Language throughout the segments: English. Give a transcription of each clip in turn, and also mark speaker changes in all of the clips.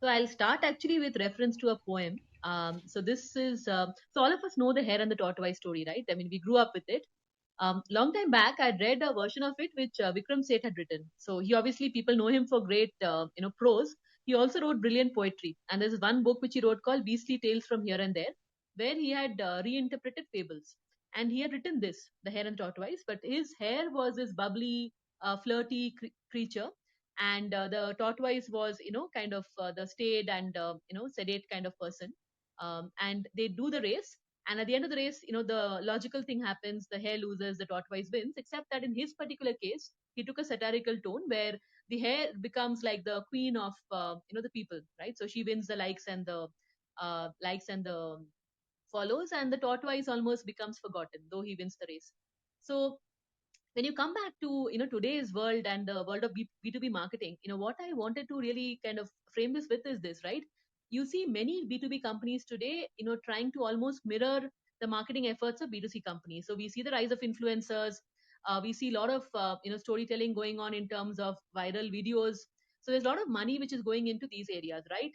Speaker 1: So I'll start actually with reference to a poem. So this is so all of us know the Hare and the Tortoise story, right? I mean, we grew up with it. Long time back, I'd read a version of it which Vikram Seth had written. So he obviously people know him for great prose. He also wrote brilliant poetry, and there's one book which he wrote called Beastly Tales from Here and There, where he had reinterpreted fables. And he had written this, the Hare and Tortoise, but his hare was this bubbly, flirty creature, and the tortoise was kind of the staid and sedate kind of person. And they do the race, and at the end of the race, the logical thing happens: the hare loses, the tortoise wins, except that in his particular case he took a satirical tone where the hare becomes like the queen of the people, right? So she wins the likes and the follows, and the tortoise almost becomes forgotten though he wins the race. So when you come back to today's world and the world of B2B marketing, what I wanted to really kind of frame this with is this, right? You see many B2B companies today trying to almost mirror the marketing efforts of B2C companies. So we see the rise of influencers. We see a lot of storytelling going on in terms of viral videos. So there's a lot of money which is going into these areas, right?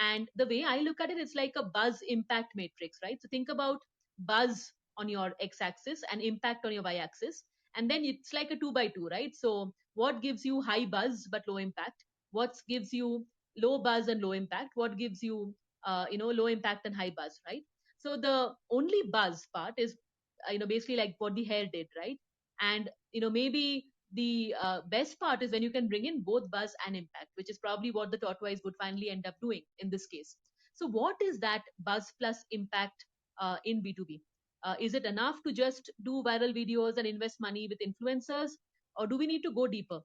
Speaker 1: And the way I look at it, it's like a buzz impact matrix, right? So think about buzz on your x-axis and impact on your y-axis, and then it's like a 2 by 2, right? So what gives you high buzz but low impact? What gives you low buzz and low impact? What gives you low impact and high buzz, right? So the only buzz part is basically like what the hair did, right? And maybe the best part is when you can bring in both buzz and impact, which is probably what the tortoise would finally end up doing in this case. So what is that buzz plus impact in B2B? Is it enough to just do viral videos and invest money with influencers, or do we need to go deeper?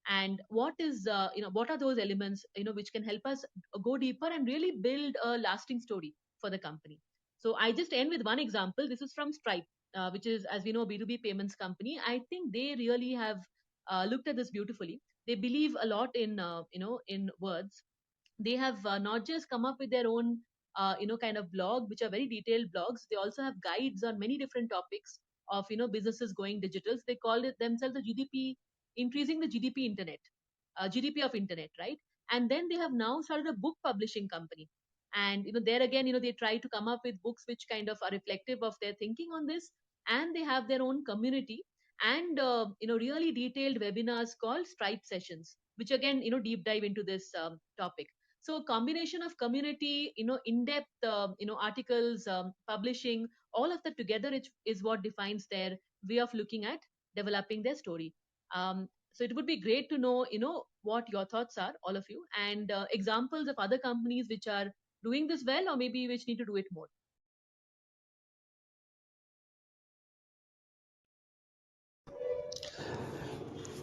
Speaker 1: And what are those elements which can help us go deeper and really build a lasting story for the company? So I just end with one example. This is from Stripe, which is, as we know, B2B payments company. I think they really have looked at this beautifully. They believe a lot in in words. They have not just come up with their own kind of blog, which are very detailed blogs. They also have guides on many different topics of businesses going digital. So they call it themselves the GDP, increasing the GDP internet, GDP of internet, right? And then they have now started a book publishing company. And there again, they try to come up with books which kind of are reflective of their thinking on this. And they have their own community, and really detailed webinars called Stripe sessions, which again deep dive into this topic. So a combination of community, in-depth articles, publishing, all of that together is what defines their way of looking at developing their story. So it would be great to know what your thoughts are, all of you, and examples of other companies which are doing this well, or maybe which need to do it more.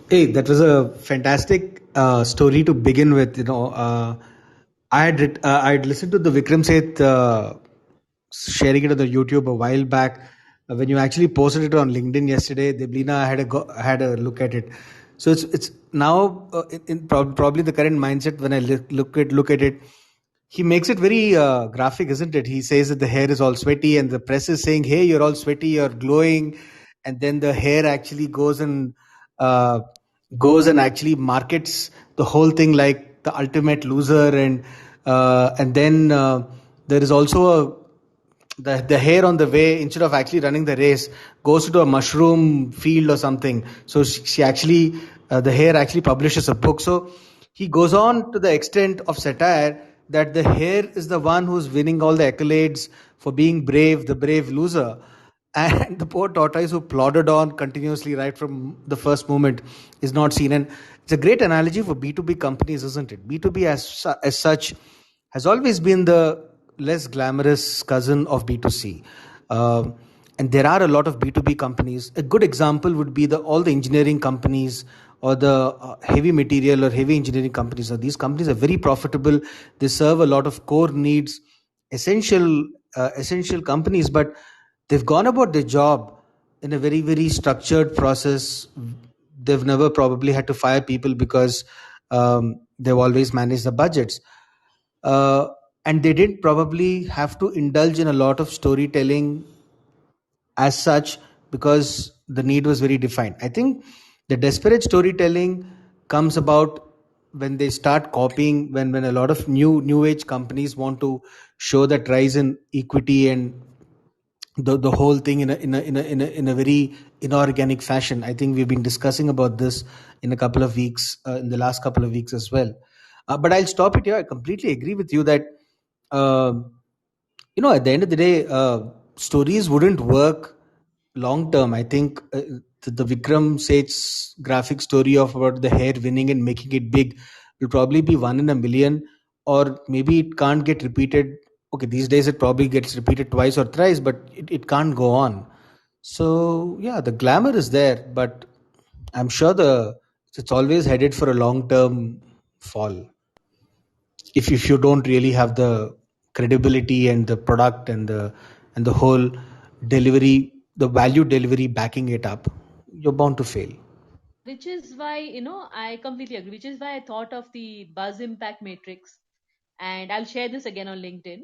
Speaker 2: Hey, that was a fantastic story to begin with. I had listened to the Vikram Seth sharing it on the YouTube a while back. When you actually posted it on LinkedIn yesterday, Deblina had a look at it. So it's now probably the current mindset when I look at it. He makes it very graphic, isn't it? He says that the hair is all sweaty, and the press is saying, "Hey, you're all sweaty, you're glowing," and then the hair actually uh, goes and actually markets the whole thing like the ultimate loser, and then there is also the hair on the way, instead of actually running the race, goes to a mushroom field or something. So she actually the hair actually publishes a book. So he goes on to the extent of satire that the hair is the one who's winning all the accolades for being brave, the brave loser, and the poor tortoise who plodded on continuously right from the first moment is not seen. And it's a great analogy for B2B companies, isn't it? B2B as such has always been the less glamorous cousin of B2C. Um and there are a lot of B2B companies. A good example would be all the engineering companies, or the heavy material or heavy engineering companies. So these companies are very profitable. They serve a lot of core needs, essential companies, but they've gone about their job in a very, very structured process. They've never probably had to fire people because they've always managed the budgets. Uh, and they didn't probably have to indulge in a lot of storytelling as such, because the need was very defined. I think the desperate storytelling comes about when they start copying, when a lot of new age companies want to show that rise in equity and the whole thing in a very inorganic fashion. I think we've been discussing about this in a couple of weeks, in the last couple of weeks as well. But I'll stop it here. I completely agree with you that uh, at the end of the day, stories wouldn't work long term. I think the Vikram Seth's graphic story of about the Hare winning and making it big will probably be one in a million, or maybe it can't get repeated. Okay, these days it probably gets repeated twice or thrice, but it can't go on. So yeah, the glamour is there, but I'm sure it's always headed for a long term fall if you don't really have the credibility and the product and the whole delivery, the value delivery backing it up, you're bound to fail.
Speaker 1: Which is why, I completely agree, which is why I thought of the buzz impact matrix. And I'll share this again on LinkedIn.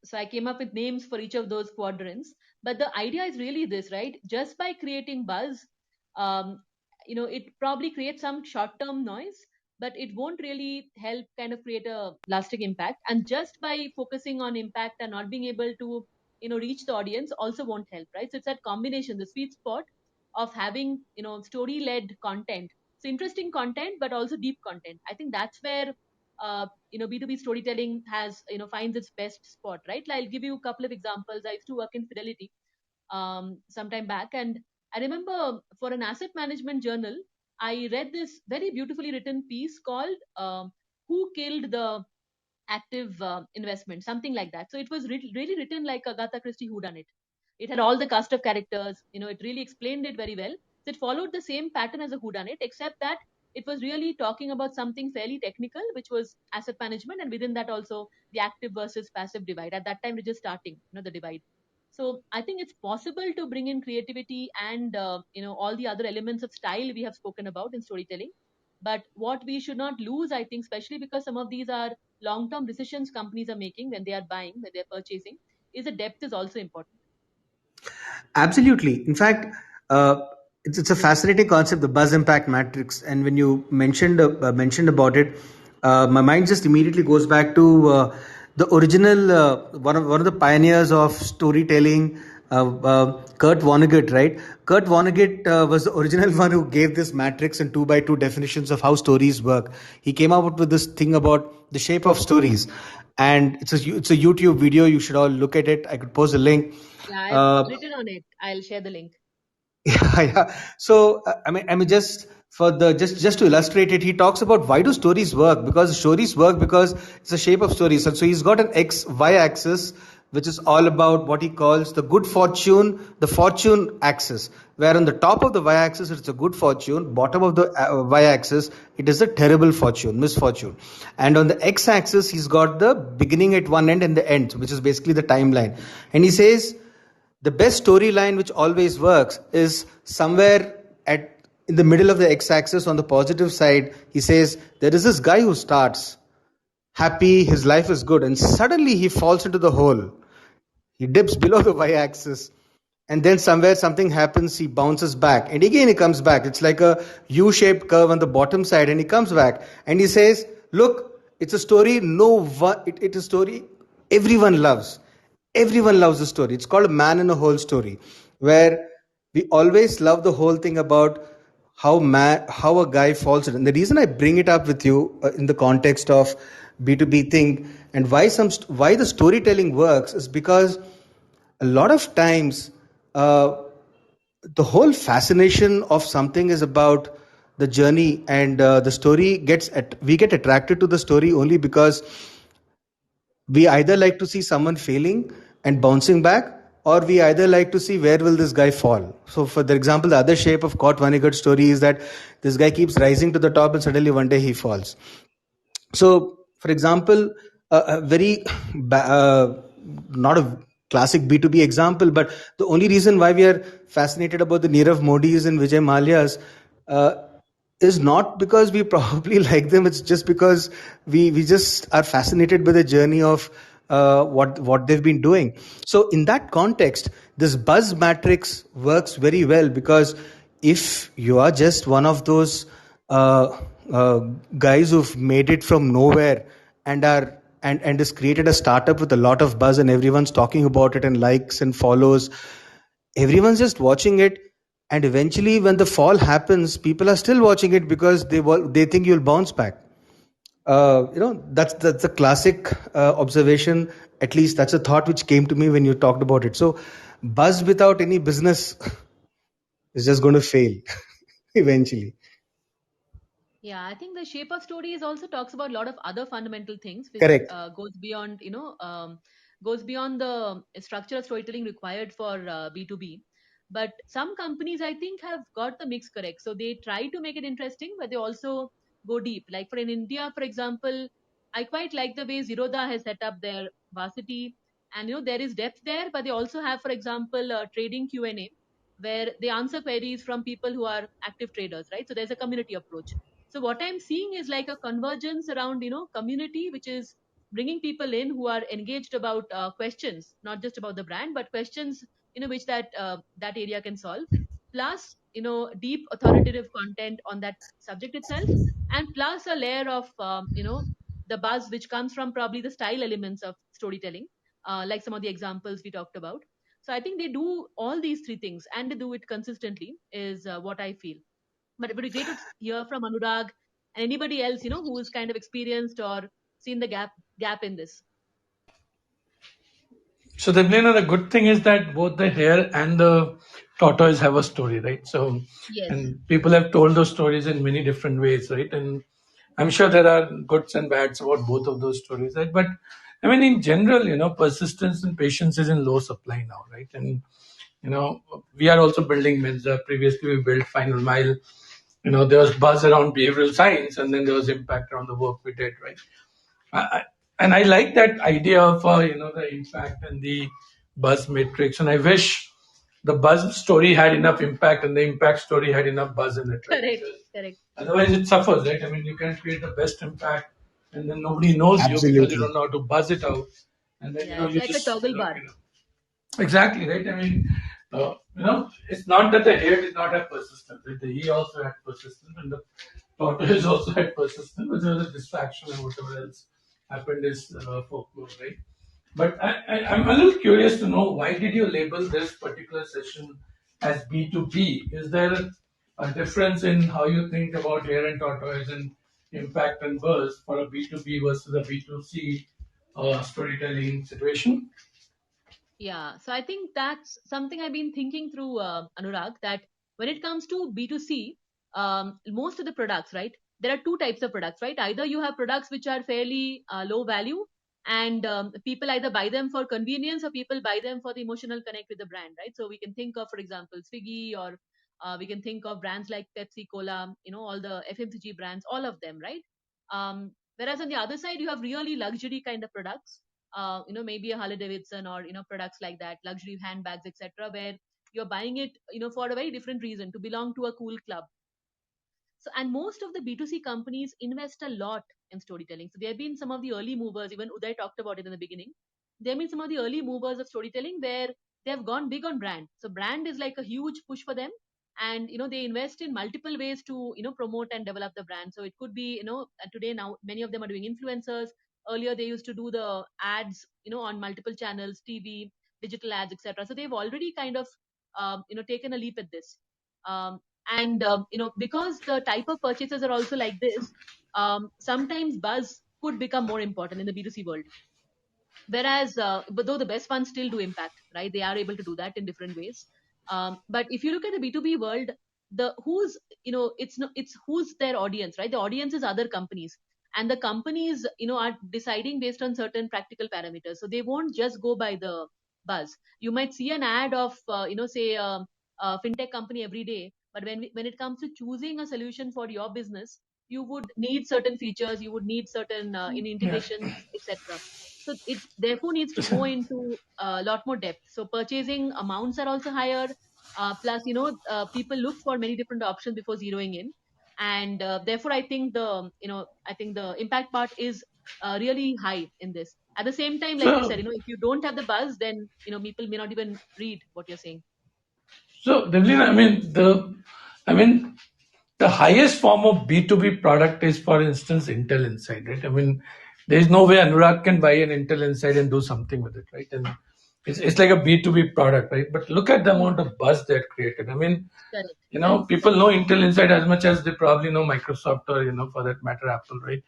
Speaker 1: So I came up with names for each of those quadrants. But the idea is really this, right? Just by creating buzz, um, it probably creates some short term noise, but it won't really help kind of create a lasting impact. And just by focusing on impact and not being able to, reach the audience also won't help, right? So it's that combination, the sweet spot of having, story led content. So interesting content, but also deep content. I think that's where B2B storytelling has, finds its best spot, right? Like, I'll give you a couple of examples. I used to work in Fidelity some time back, and I remember for an asset management journal, I read this very beautifully written piece called "Who Killed the Active Investment," something like that. So it was really written like Agatha Christie whodunit. It had all the cast of characters. It really explained it very well. So it followed the same pattern as a whodunit, except that it was really talking about something fairly technical, which was asset management, and within that also the active versus passive divide. At that time, we're just starting, the divide. So I think it's possible to bring in creativity and all the other elements of style we have spoken about in storytelling. But what we should not lose, I think, especially because some of these are long-term decisions companies are making when they are buying, when they're purchasing, is the depth is also important.
Speaker 2: Absolutely. In fact, it's a fascinating concept, the buzz impact matrix. And when you mentioned about it, my mind just immediately goes back to the original one of the pioneers of storytelling, Kurt Vonnegut. Right? Kurt Vonnegut was the original one who gave this matrix and two by two definitions of how stories work. He came up with this thing about the shape of stories, and it's a YouTube video. You should all look at it. I could post a link.
Speaker 1: Yeah, I've
Speaker 2: Uh,
Speaker 1: written on it. I'll share the link.
Speaker 2: yeah, yeah. So I mean, just for the just to illustrate it, he talks about why do stories work? Because stories work because it's the shape of stories. And so he's got an X Y axis, which is all about what he calls the good fortune, the fortune axis. Where on the top of the Y axis it's a good fortune, bottom of the Y axis it is a terrible fortune, misfortune. And on the X axis he's got the beginning at one end and the end, which is basically the timeline. And he says the best storyline which always works is somewhere at in the middle of the x-axis on the positive side. He says there is this guy who starts happy, his life is good, and suddenly he falls into the hole. He dips below the y-axis, and then somewhere something happens, he bounces back, and again he comes back. It's like a u-shaped curve on the bottom side, and he comes back and he says, look, it's a story no one it's a story everyone loves. Everyone loves the story. It's called a man in a hole story, where we always love the whole thing about how a guy falls in. And the reason I bring it up with you in the context of B2B thing, and why the storytelling works, is because a lot of times uh, the whole fascination of something is about the journey, and the story we get attracted to the story only because we either like to see someone failing and bouncing back, or we either like to see where will this guy fall. So for the example, the other shape of Kurt Vonnegut's story is that this guy keeps rising to the top and suddenly one day he falls. So for example, a very not a classic B2B example, but the only reason why we are fascinated about the Nirav Modis and Vijay Mallya's uh, is not because we probably like them. It's just because we just are fascinated by the journey of what they've been doing. So in that context, this buzz matrix works very well, because if you are just one of those uh, guys who've made it from nowhere and are and has created a startup with a lot of buzz, and everyone's talking about it and likes and follows. Everyone's just watching it, and eventually when the fall happens, people are still watching it because they think you'll bounce back. That's the classic observation. At least that's a thought which came to me when you talked about it. So buzz without any business is just going to fail eventually.
Speaker 1: Yeah, I think the shape of stories also talks about a lot of other fundamental things, which
Speaker 2: Correct.
Speaker 1: goes beyond, goes beyond the structure of storytelling required for B2B. But some companies, I think, have got the mix correct. So they try to make it interesting, but they also go deep. Like for in India, for example, I quite like the way Zerodha has set up their varsity, and there is depth there. But they also have, for example, trading Q&A, where they answer queries from people who are active traders, right? So there's a community approach. So what I'm seeing is like a convergence around community, which is bringing people in who are engaged about questions, not just about the brand, but questions which that area can solve, plus deep authoritative content on that subject itself, and plus a layer of the buzz which comes from probably the style elements of storytelling, like some of the examples we talked about. So I think they do all these three things, and they do it consistently, is what I feel. But it would be great to hear from Anurag and anybody else, who is kind of experienced or seen the gap in this.
Speaker 3: So the good thing is that both the hare and the tortoise have a story, right? So,
Speaker 1: Yes,
Speaker 3: and people have told those stories in many different ways, right? And I'm sure there are goods and bads about both of those stories, right? But I mean, in general, persistence and patience is in low supply now, right? And we are also building Mentza. Previously, we built Final Mile. There was buzz around behavioral science, and then there was impact around the work we did, right? I, and I like that idea of the impact and the buzz matrix. And I wish the buzz story had enough impact and the impact story had enough buzz in it, right?
Speaker 1: correct,
Speaker 3: Because
Speaker 1: correct.
Speaker 3: otherwise it suffers, right? I mean, you can create the best impact and then nobody knows you because you
Speaker 2: Absolutely.
Speaker 3: don't know how to buzz it out, and then
Speaker 1: Yeah, it's
Speaker 3: you
Speaker 1: like a
Speaker 3: just
Speaker 1: toggle bar.
Speaker 3: exactly, right. I mean, it's not that the hare did not have persistence. Right? The he also had persistence, and the tortoise also had persistence, but there was a distraction and whatever else happened is folklore, right? But I'm a little curious to know why did you label this particular session as B2B? Is there a difference in how you think about hare and tortoise and impact and buzz for a B2B versus a B2C storytelling situation?
Speaker 1: Yeah, so I think that's something I've been thinking through, Anurag, that when it comes to B2C, most of the products, right? There are two types of products, right? Either you have products which are fairly low value, and people either buy them for convenience or people buy them for the emotional connect with the brand, right? So we can think of, for example, Swiggy, or we can think of brands like Pepsi, Cola, all the FMCG brands, all of them, right? Whereas on the other side, you have really luxury kind of products, maybe a Harley Davidson, or products like that, luxury handbags, etc., where you're buying it, for a very different reason, to belong to a cool club. So, and most of the B2C companies invest a lot in storytelling. So, there have been some of the early movers, even Uday talked about it in the beginning. There have been some of the early movers of storytelling where they have gone big on brand. So, brand is like a huge push for them. And, they invest in multiple ways to, promote and develop the brand. So, it could be, today now, many of them are doing influencers. Earlier, they used to do the ads, on multiple channels, TV, digital ads, etc. So, they've already kind of, taken a leap at this. And because the type of purchases are also like this, sometimes buzz could become more important in the B2C world. Whereas but though the best ones still do impact, right? They are able to do that in different ways. But if you look at the B2B world, the who's it's no it's who's their audience, right? The audience is other companies, and the companies are deciding based on certain practical parameters. So they won't just go by the buzz. You might see an ad of say a fintech company every day, but when it comes to choosing a solution for your business, you would need certain features, you would need certain in
Speaker 3: Yeah.
Speaker 1: integrations, etc. So it therefore needs to go into a lot more depth. So purchasing amounts are also higher. Plus, people look for many different options before zeroing in, and therefore, I think the impact part is really high in this. At the same time, like you said,
Speaker 3: So,
Speaker 1: if you don't have the buzz, then people may not even read what you're saying.
Speaker 3: Devlin, I mean the highest form of B2B product is, for instance, Intel Inside, right? I mean, there is no way Anurag can buy an Intel Inside and do something with it, right? And it's like a B2B product, right? But look at the amount of buzz that created. I mean,
Speaker 1: Correct.
Speaker 3: people know Intel Inside as much as they probably know Microsoft or, for that matter, Apple, right?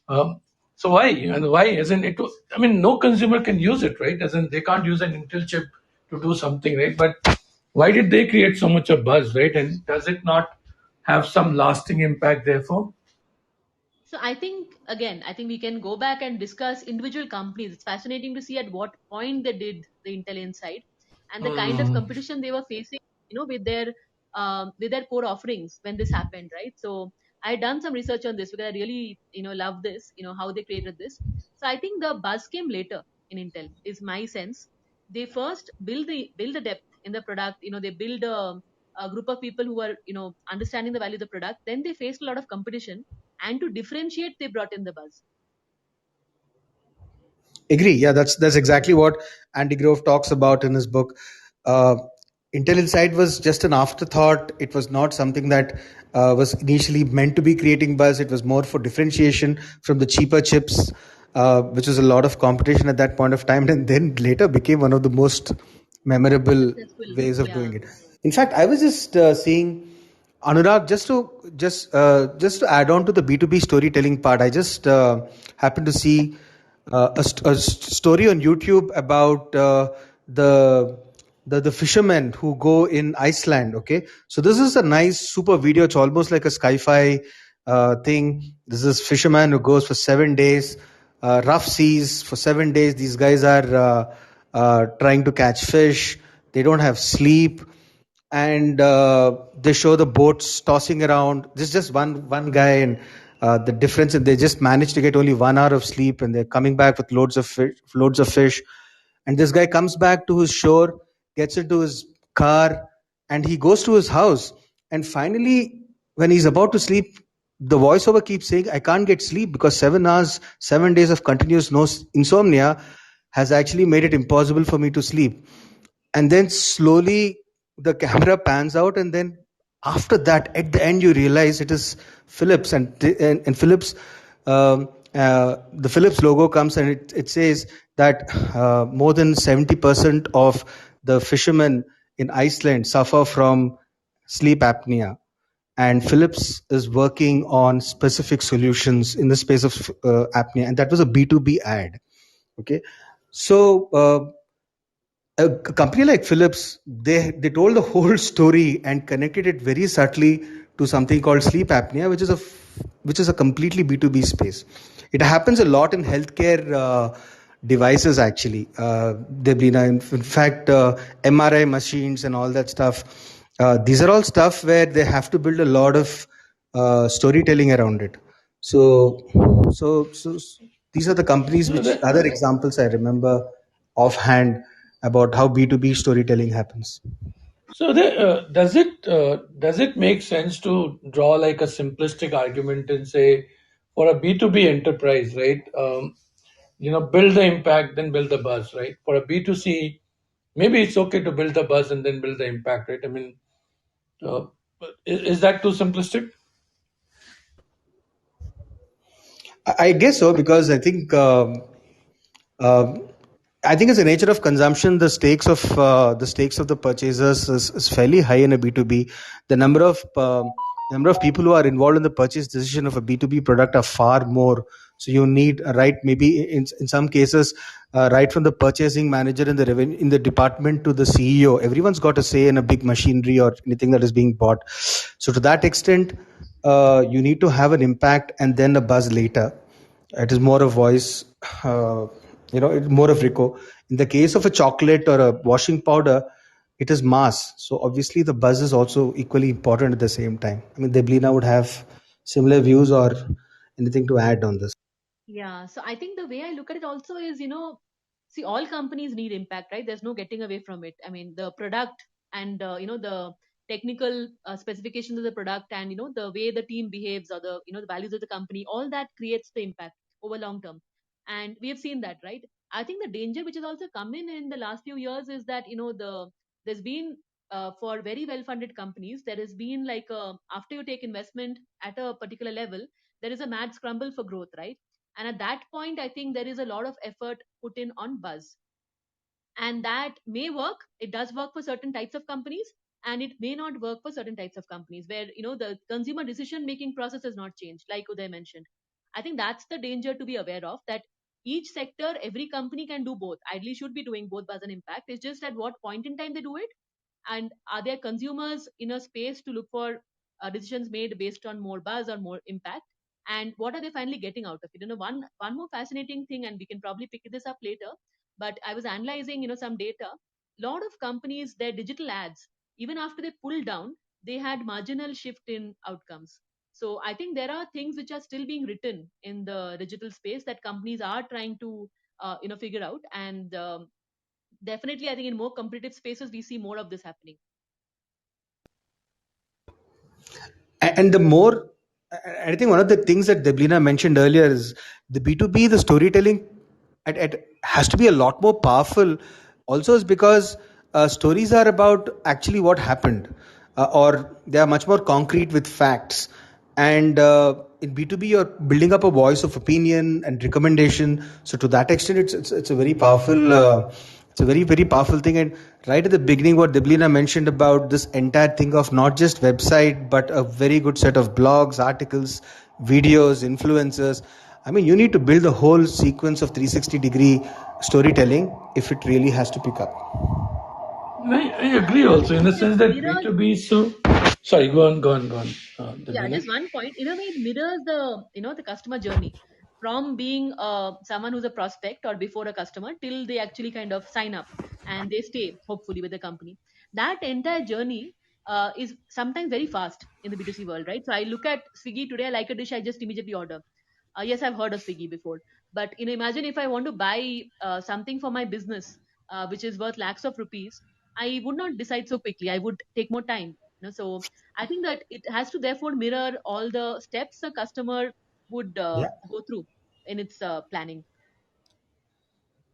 Speaker 3: Um, so why? And why isn't it? I mean, no consumer can use it, right? As in, they can't use an Intel chip to do something, right? But why did they create so much of buzz, right? And does it not have some lasting impact, therefore?
Speaker 1: So I think again, I think we can go back and discuss individual companies. It's fascinating to see at what point they did the Intel Inside and the kind of
Speaker 3: Hmm.
Speaker 1: competition they were facing, with their core offerings when this happened, right? So I had done some research on this because I really, love this, how they created this. So I think the buzz came later in Intel, is my sense. They first build the depth in the product. They build a group of people who are, understanding the value of the product. Then they faced a lot of competition, and to differentiate they brought in the buzz.
Speaker 2: Agree. Yeah, that's exactly what Andy Grove talks about in his book. Uh, Intel Inside was just an afterthought. It was not something that was initially meant to be creating buzz. It was more for differentiation from the cheaper chips, which was a lot of competition at that point of time, and then later became one of the most memorable
Speaker 1: Successful.
Speaker 2: ways of
Speaker 1: Yeah.
Speaker 2: doing it. In fact, I was just seeing Anurag, just to add on to the B2B storytelling part, I just happened to see story on YouTube about the the fishermen who go in Iceland. Okay, so this is a nice super video. It's almost like a sci-fi thing. This is fisherman who goes for 7 days, rough seas for 7 days. These guys are trying to catch fish. They don't have sleep, and they show the boats tossing around. There's just one guy, and the difference is they just managed to get only 1 hour of sleep, and they're coming back with loads of fish. And this guy comes back to his shore, gets into his car, and he goes to his house. And finally, when he's about to sleep, the voiceover keeps saying, "I can't get sleep because 7 hours, 7 days of continuous no insomnia has actually made it impossible for me to sleep." And then slowly the camera pans out, and then after that, at the end, you realize it is Philips, and Philips, the Philips logo comes, and it says that more than 70% of the fishermen in Iceland suffer from sleep apnea, and Philips is working on specific solutions in the space of apnea, and that was a B2B ad. Okay, so a company like Philips, they told the whole story and connected it very subtly to something called sleep apnea, which is a completely B2B space. It happens a lot in healthcare devices, actually. Deblina, in fact, MRI machines and all that stuff. These are all stuff where they have to build a lot of storytelling around it. So, so these are the companies
Speaker 3: So
Speaker 2: which other examples I remember offhand about how B2B storytelling happens.
Speaker 3: does it make sense to draw like a simplistic argument and say, for a B2B enterprise, right? Build the impact, then build the buzz, right? For a B2C, maybe it's okay to build the buzz and then build the impact, right? I mean, uh, is that too simplistic?
Speaker 2: I guess so, because um, I think it's the nature of consumption. The stakes of the purchasers is fairly high in a B2B. The number of people who are involved in the purchase decision of a B2B product are far more. So you need right, maybe in some cases, right from the purchasing manager in the revenue in the department to the CEO. Everyone's got a say in a big machinery or anything that is being bought. So to that extent, you need to have an impact and then a buzz later. It is more of voice, it's more of Rico. In the case of a chocolate or a washing powder, it is mass. So obviously the buzz is also equally important at the same time. I mean, Deblina would have similar views or anything to add on this.
Speaker 1: Yeah. So I think the way I look at it also is, see, all companies need impact, right? There's no getting away from it. I mean, the product and, the technical specifications of the product, and, the way the team behaves, or the values of the company, all that creates the impact over long term. And we have seen that, right? I think the danger which has also come in the last few years is that, there's been for very well-funded companies, there has been like after you take investment at a particular level, there is a mad scramble for growth, right? And at that point, I think there is a lot of effort put in on buzz, and that may work. It does work for certain types of companies, and it may not work for certain types of companies where the consumer decision making process has not changed, like Uday mentioned. I think that's the danger to be aware of, that each sector, every company can do both, ideally should be doing both buzz and impact. It's just at what point in time they do it, and are there consumers in a space to look for decisions made based on more buzz or more impact, and what are they finally getting out of it. One more fascinating thing, and we can probably pick this up later, but I was analyzing some data. Lot of companies, their digital ads, even after they pulled down, they had marginal shift in outcomes. So I think there are things which are still being written in the digital space that companies are trying to figure out, and definitely I think in more competitive spaces we see more of this happening.
Speaker 2: And the more, I think one of the things that Deblina mentioned earlier is the B2B, the storytelling has to be a lot more powerful. Also, is because stories are about actually what happened, or they are much more concrete with facts. And in B2B, you're building up a voice of opinion and recommendation. So to that extent, it's a very powerful. It's a very, very powerful thing. And right at the beginning, what Deblina mentioned about this entire thing of not just website, but a very good set of blogs, articles, videos, influencers. I mean, you need to build the whole sequence of 360-degree storytelling if it really has to pick up.
Speaker 3: I agree
Speaker 1: I
Speaker 3: also
Speaker 1: think
Speaker 3: in the
Speaker 1: it
Speaker 3: sense that
Speaker 1: mirrors.
Speaker 3: B2B. So, sorry, go on,
Speaker 1: Yeah,
Speaker 3: Davina.
Speaker 1: just one point. In a way, it mirrors the customer journey from being someone who's a prospect or before a customer till they actually kind of sign up and they stay hopefully with the company. That entire journey is sometimes very fast in the B2C world, right? So I look at Swiggy today, I like a dish, I just immediately order. Yes, I've heard of Swiggy before, but imagine if I want to buy something for my business, which is worth lakhs of rupees, I would not decide so quickly. I would take more time. So I think that it has to therefore mirror all the steps a customer would
Speaker 2: Yeah.
Speaker 1: go through in its planning.